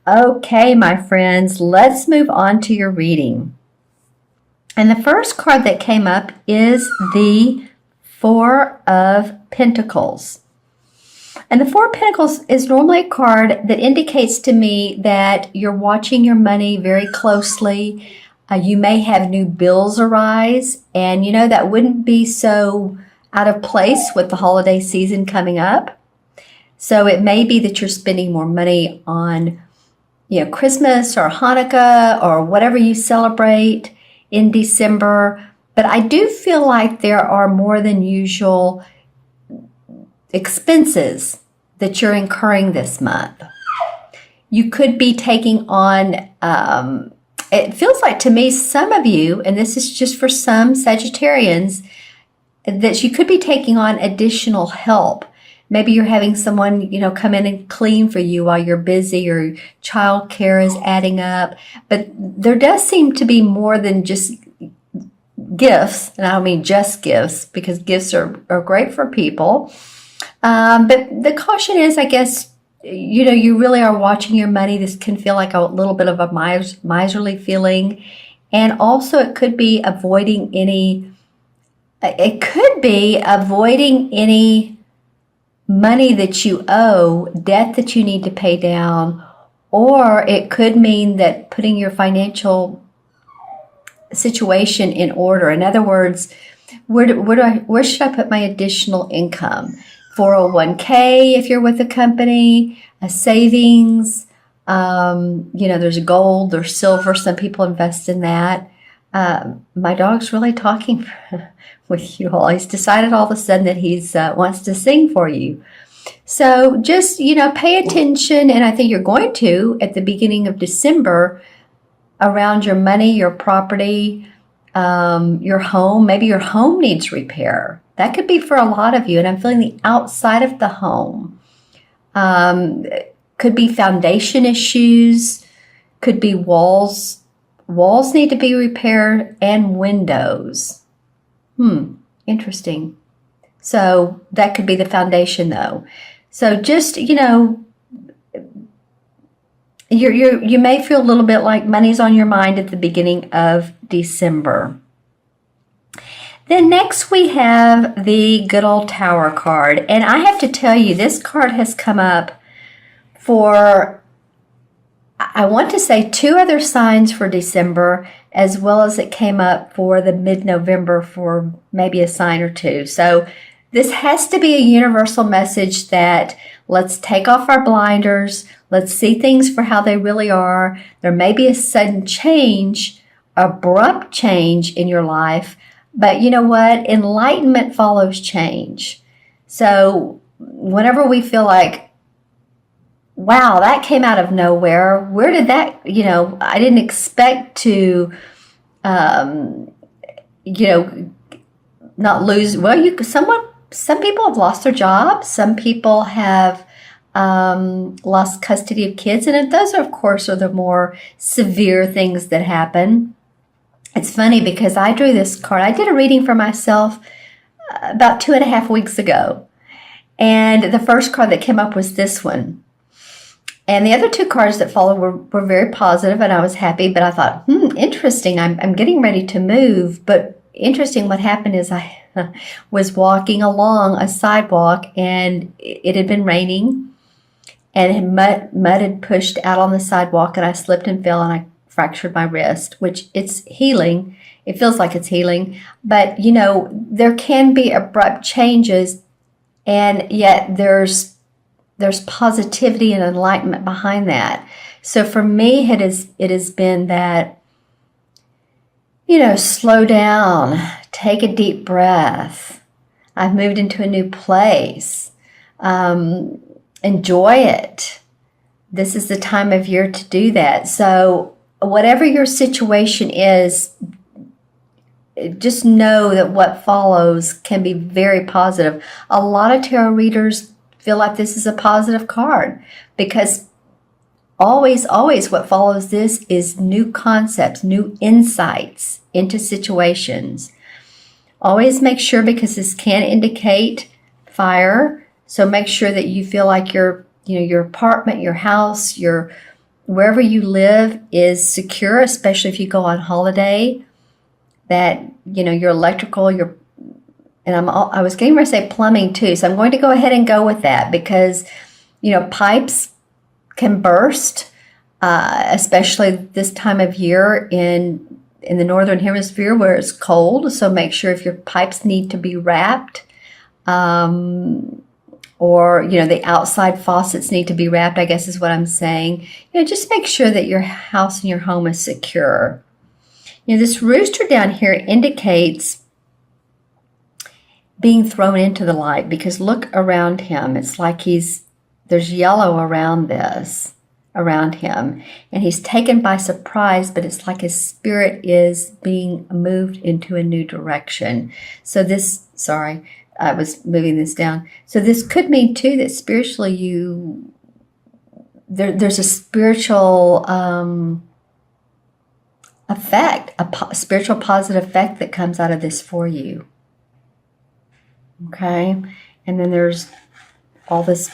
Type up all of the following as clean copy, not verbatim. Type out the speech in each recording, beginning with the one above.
Okay, my friends, let's move on to your reading. And the first card that came up is the Four of Pentacles. And the Four of Pentacles is normally a card that indicates to me that you're watching your money very closely. You may have new bills arise, and that wouldn't be so out of place with the holiday season coming up. So it may be that you're spending more money on Christmas or Hanukkah or whatever you celebrate in December. But I do feel like there are more than usual expenses that you're incurring this month. You could be taking on, it feels like to me, some of you, and this is just for some Sagittarians, that you could be taking on additional help. Maybe you're having someone, come in and clean for you while you're busy, or child care is adding up. But there does seem to be more than just gifts, and I don't mean just gifts, because gifts are great for people. But the caution is, I guess, you really are watching your money. This can feel like a little bit of a miserly feeling. And also it could be avoiding any money that you owe, debt that you need to pay down, or it could mean that putting your financial situation in order. In other words, where should I put my additional income? 401k if you're with a company, a savings, there's gold, there's silver. Some people invest in that. My dog's really talking with you all. He's decided all of a sudden that he wants to sing for you. So just, pay attention. And I think you're going to at the beginning of December around your money, your property, your home. Maybe your home needs repair. That could be for a lot of you. And I'm feeling the outside of the home. Could be foundation issues. Could be walls. Walls need to be repaired, and windows. Interesting. So that could be the foundation, though. So just, you may feel a little bit like money's on your mind at the beginning of December. Then next we have the good old Tower card. And I have to tell you, this card has come up for, I want to say, 2 other signs for December, as well as it came up for the mid-November for maybe a sign or 2. So this has to be a universal message that let's take off our blinders. Let's see things for how they really are. There may be a sudden change, abrupt change in your life, but you know what? Enlightenment follows change. So whenever we feel like, wow, that came out of nowhere. Where did that, I didn't expect to, not lose. Well, some people have lost their jobs. Some people have lost custody of kids. And those, of course, are the more severe things that happen. It's funny because I drew this card. I did a reading for myself about 2.5 weeks ago. And the first card that came up was this one. And the other 2 cards that followed were very positive, and I was happy. But I thought, interesting. I'm getting ready to move. But interesting, what happened is I was walking along a sidewalk, and it had been raining, and mud had pushed out on the sidewalk, and I slipped and fell, and I fractured my wrist, which it's healing. It feels like it's healing. But, there can be abrupt changes, and yet there's positivity and enlightenment behind that. So for me, it has been that, slow down, take a deep breath. I've moved into a new place. Enjoy it. This is the time of year to do that. So whatever your situation is, just know that what follows can be very positive. A lot of tarot readers feel like this is a positive card because always what follows this is new concepts, new insights into situations. Always make sure, because this can indicate fire, so make sure that you feel like your apartment, your house, your wherever you live is secure, especially if you go on holiday, that, your electrical, I was getting ready to say plumbing too, so I'm going to go ahead and go with that because, pipes can burst, especially this time of year in the northern hemisphere where it's cold. So make sure if your pipes need to be wrapped, or the outside faucets need to be wrapped, I guess is what I'm saying. Just make sure that your house and your home is secure. This rooster down here indicates being thrown into the light, because look around him. It's like there's yellow around him, and he's taken by surprise, but it's like his spirit is being moved into a new direction. So sorry, I was moving this down. So this could mean too that spiritually there's a spiritual effect, a spiritual positive effect that comes out of this for you. Okay, and then there's all this.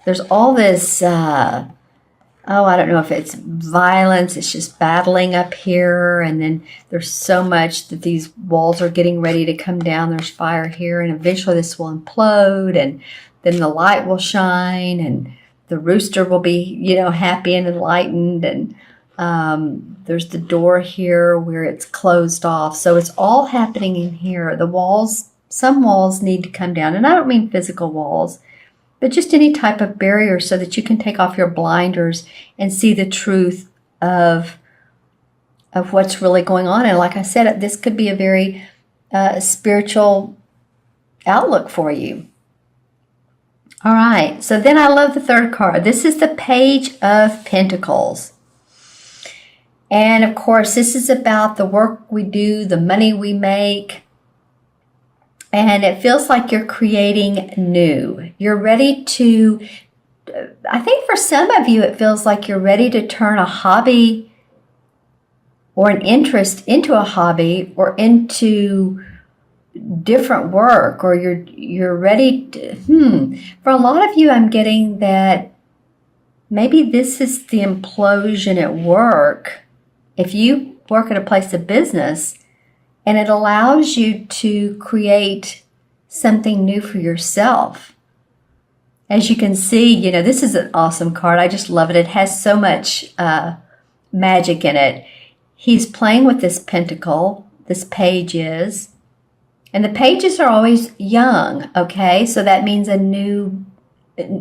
I don't know if it's violence, it's just battling up here, and then there's so much that these walls are getting ready to come down. There's fire here, and eventually this will implode, and then the light will shine, and the rooster will be, happy and enlightened, and there's the door here where it's closed off. So it's all happening in here. Some walls need to come down, and I don't mean physical walls, but just any type of barrier so that you can take off your blinders and see the truth of what's really going on. And like I said, this could be a very spiritual outlook for you. All right, so then I love the third card. This is the Page of Pentacles. And of course, this is about the work we do, the money we make. And it feels like you're creating new. You're ready to, I think for some of you, it feels like you're ready to turn a hobby or an interest into a hobby or into different work, or you're ready to, For a lot of you, I'm getting that maybe this is the implosion at work. If you work at a place of business, and it allows you to create something new for yourself. As you can see, this is an awesome card. I just love it. It has so much magic in it. He's playing with this pentacle. This page is. And the pages are always young, okay? So that means it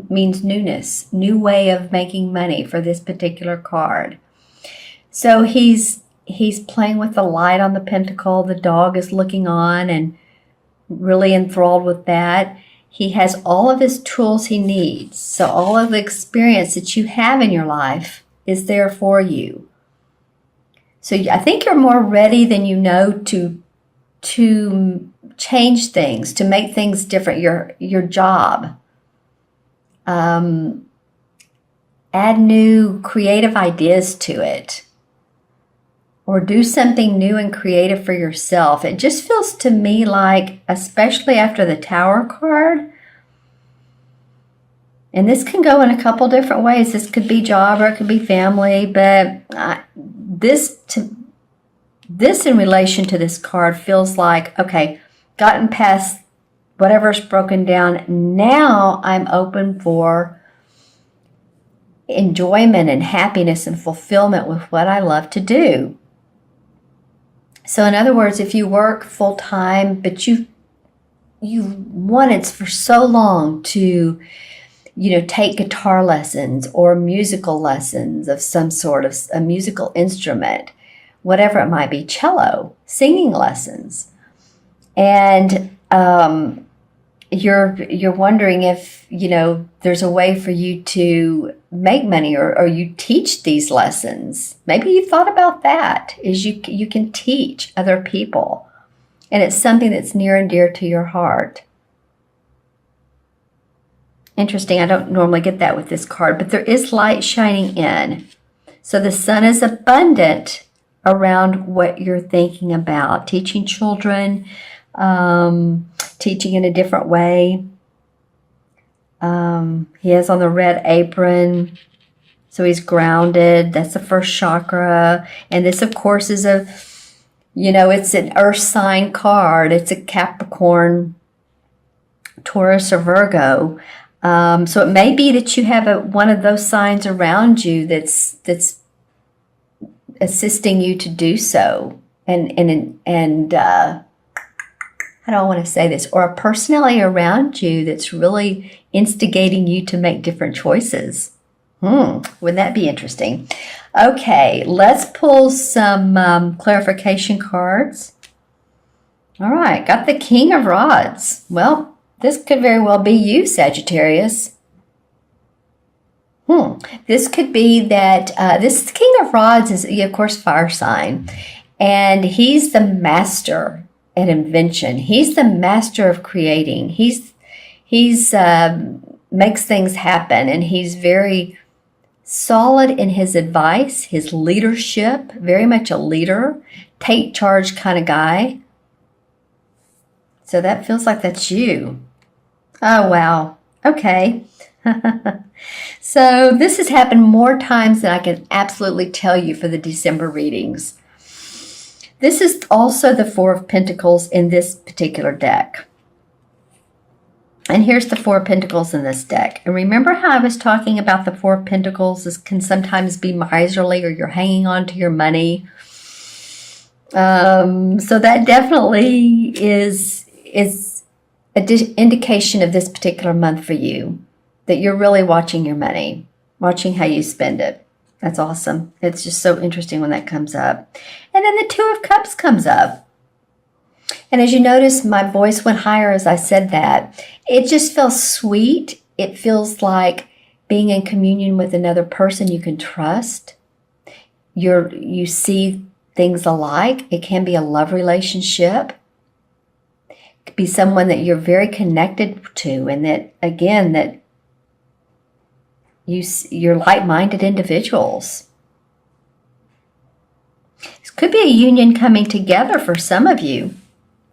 means newness, new way of making money for this particular card. So he's playing with the light on the pentacle. The dog is looking on and really enthralled with that. He has all of his tools he needs. So all of the experience that you have in your life is there for you. So I think you're more ready than you know to change things, to make things different. Your job. Add new creative ideas to it. Or do something new and creative for yourself. It just feels to me like, especially after the Tower card, and this can go in a couple different ways. This could be job or it could be family, but this in relation to this card feels like, okay, gotten past whatever's broken down. Now I'm open for enjoyment and happiness and fulfillment with what I love to do. So in other words, if you work full time, but you wanted for so long to, take guitar lessons or musical lessons of some sort of a musical instrument, whatever it might be, cello, singing lessons, and you're wondering if there's a way for you to make money or you teach these lessons. Maybe you thought about that, is you can teach other people, and it's something that's near and dear to your heart. Interesting, I don't normally get that with this card, but there is light shining in. So the sun is abundant around what you're thinking about, teaching children, teaching in a different way. He has on the red apron. So he's grounded. That's the first chakra. And this, of course, is it's an earth sign card. It's a Capricorn, Taurus, or Virgo. So it may be that you have one of those signs around you that's assisting you to do so. And I don't want to say this, or a personality around you that's really instigating you to make different choices. Wouldn't that be interesting? Okay, let's pull some clarification cards. All right, got the King of Rods. Well, this could very well be you, Sagittarius. This could be that this King of Rods is, of course, fire sign. And he's the master at invention. He's the master of creating. He's makes things happen, and he's very solid in his advice, his leadership, very much a leader, take charge kind of guy. So that feels like that's you. Oh, wow. Okay. So this has happened more times than I can absolutely tell you for the December readings. This is also the Four of Pentacles in this particular deck. And here's the Four of Pentacles in this deck. And remember how I was talking about the Four of Pentacles can sometimes be miserly, or you're hanging on to your money. So that definitely is an indication of this particular month for you, that you're really watching your money, watching how you spend it. That's awesome. It's just so interesting when that comes up. And then the Two of Cups comes up. And as you notice, my voice went higher as I said that. It just feels sweet. It feels like being in communion with another person you can trust. You see things alike. It can be a love relationship. It could be someone that you're very connected to, and that, again, that you're like-minded individuals. This could be a union coming together for some of you.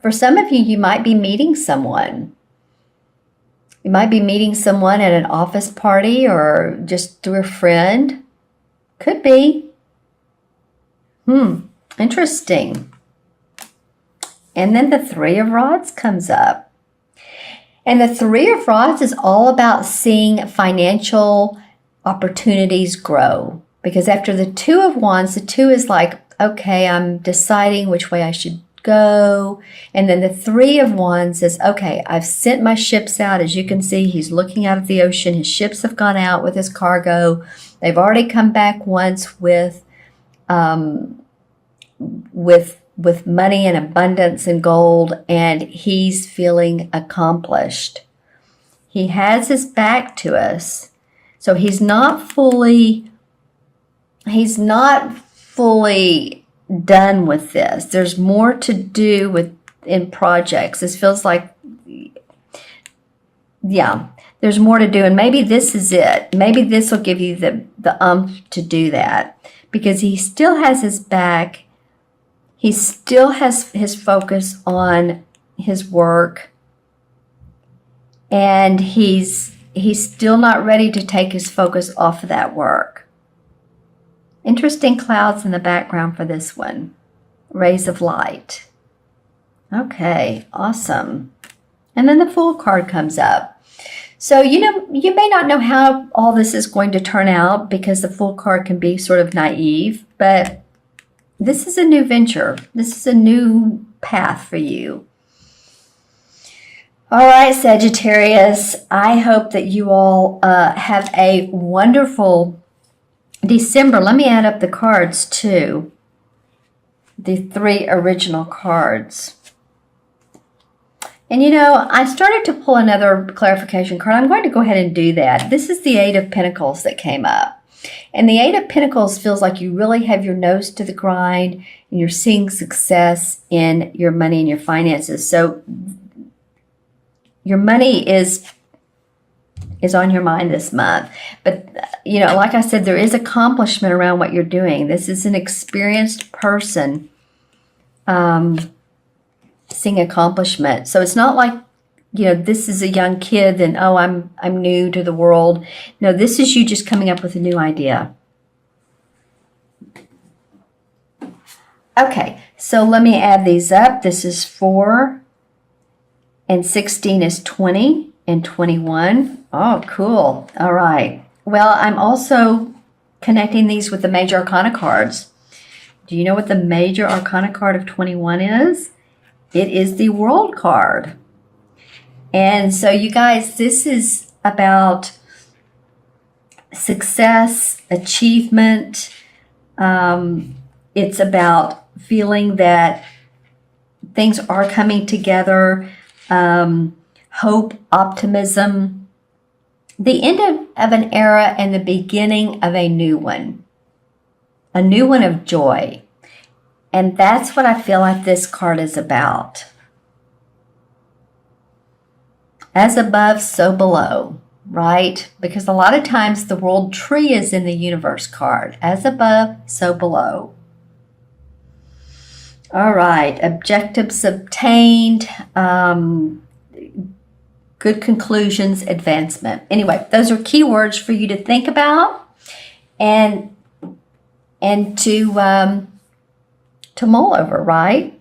For some of you, you might be meeting someone. You might be meeting someone at an office party or just through a friend. Could be. Interesting. And then the Three of Rods comes up. And the Three of Rods is all about seeing financial opportunities grow. Because after the Two of Wands, the Two is like, okay, I'm deciding which way I should go. And then the Three of Wands is, okay, I've sent my ships out. As you can see, he's looking out at the ocean. His ships have gone out with his cargo. They've already come back once with money and abundance and gold, and he's feeling accomplished. He has his back to us, so he's not fully done with this. There's more to do in projects. This feels like, yeah, there's more to do, and maybe this is it. Maybe this will give you the umph to do that, because he still has his back. He still has his focus on his work, and he's still not ready to take his focus off of that work. Interesting clouds in the background for this one. Rays of light. Okay, awesome. And then the Fool card comes up. So, you may not know how all this is going to turn out, because the Fool card can be sort of naive, but this is a new venture. This is a new path for you. All right, Sagittarius, I hope that you all have a wonderful December. Let me add up the cards too. The 3 original cards. And I started to pull another clarification card. I'm going to go ahead and do that. This is the 8 of Pentacles that came up. And the 8 of Pentacles feels like you really have your nose to the grind, and you're seeing success in your money and your finances. So your money is on your mind this month. But, like I said, there is accomplishment around what you're doing. This is an experienced person seeing accomplishment. So it's not like this is a young kid, then, oh, I'm new to the world. No, this is you just coming up with a new idea. Okay, so let me add these up. This is 4, and 16 is 20, and 21. Oh, cool. All right. Well, I'm also connecting these with the major arcana cards. Do you know what the major arcana card of 21 is? It is the World card. And so, you guys, this is about success, achievement. It's about feeling that things are coming together, hope, optimism, the end of an era and the beginning of a new one of joy. And that's what I feel like this card is about. As above, so below, right? Because a lot of times the world tree is in the universe card. As above, so below. All right, objectives obtained, good conclusions, advancement. Anyway, those are keywords for you to think about and to mull over, right?